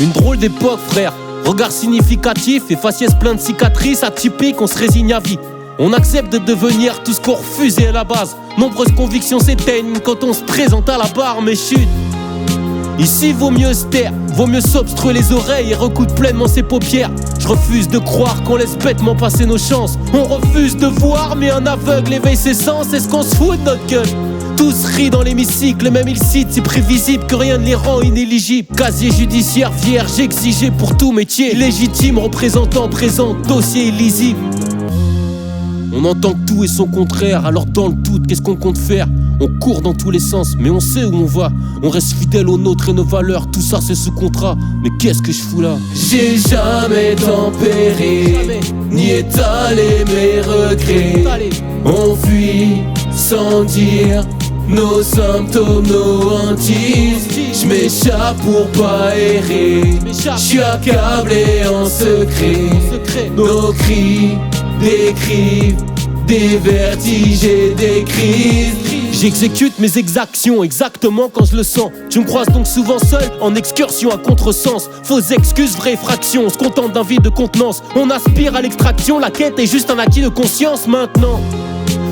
Une drôle d'époque, frère. Regard significatif et faciès plein de cicatrices atypiques, on se résigne à vie. On accepte de devenir tout ce qu'on refusait à la base. Nombreuses convictions s'éteignent quand on se présente à la barre, mais chut. Ici vaut mieux se taire, vaut mieux s'obstruer les oreilles et recoudre pleinement ses paupières. Je refuse de croire qu'on laisse bêtement passer nos chances. On refuse de voir, mais un aveugle éveille ses sens. Est-ce qu'on se fout de notre gueule? Tous rient dans l'hémicycle, même ils citent, c'est prévisible que rien ne les rend inéligibles. Casier judiciaire vierge exigé pour tout métier. Légitime, représentant présent, dossier illisible. On entend que tout est son contraire, alors dans le doute, qu'est-ce qu'on compte faire? On court dans tous les sens, mais on sait où on va. On reste fidèle aux nôtres et nos valeurs, tout ça c'est sous contrat. Mais qu'est-ce que je fous là? J'ai jamais tempéré, ni étalé mes regrets. On fuit sans dire nos symptômes, nos hantises. J'm'échappe pour pas errer, j'suis accablé en secret. Nos cris décrivent des vertiges et des crises. J'exécute mes exactions exactement quand je le sens. Tu me croises donc souvent seul, en excursion à contresens. Fausses excuses, vraies fractions, on se contente d'un vide de contenance. On aspire à l'extraction, la quête est juste un acquis de conscience maintenant.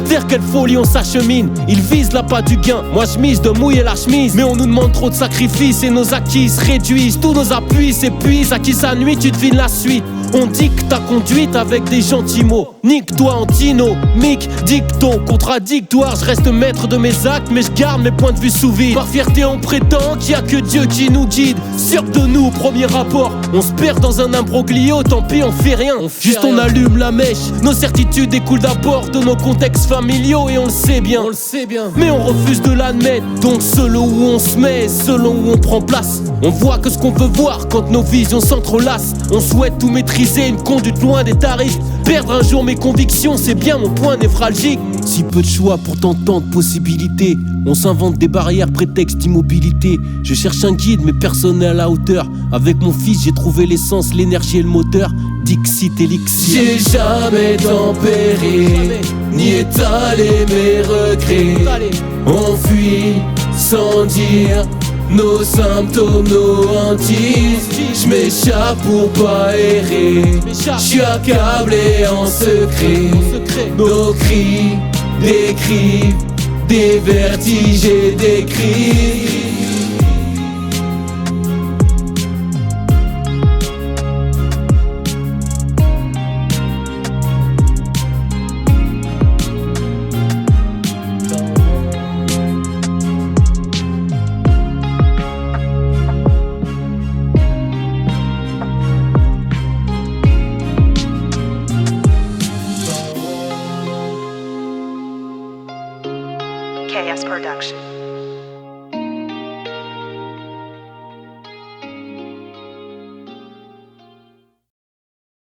Vers quelle folie on s'achemine? Ils visent l'appât du gain, moi je mise de mouiller la chemise. Mais on nous demande trop de sacrifices et nos acquis se réduisent. Tous nos appuis s'épuisent, à qui ça nuit tu devines la suite. On dicte ta conduite avec des gentils mots. Nique-toi antinomique, dicton contradictoire. Je reste maître de mes actes mais je garde mes points de vue sous vide. Par fierté on prétend qu'il y a que Dieu qui nous guide. Sûr de nous au premier rapport, on se perd dans un imbroglio. Tant pis on fait rien, juste on allume la mèche. Nos certitudes découlent d'abord de nos contextes familiaux et on le sait bien. Mais on refuse de l'admettre. Donc selon où on se met, selon où on prend place, on voit que ce qu'on veut voir quand nos visions s'entrelacent. On souhaite tout maîtriser, une conduite loin des tarifs. Perdre un jour mes convictions, c'est bien mon point névralgique. Si peu de choix, pourtant tant de possibilités. On s'invente des barrières, prétexte d'immobilité. Je cherche un guide, mais personne n'est à la hauteur. Avec mon fils, j'ai trouvé l'essence, l'énergie et le moteur. Dixit Elixir. J'ai jamais tempéré, ni étalé mes regrets. On fuit sans dire nos symptômes, nos hantises. J'm'échappe pour pas errer, j'suis accablé en secret. Nos cris décrivent des vertiges et des crises. KS Production.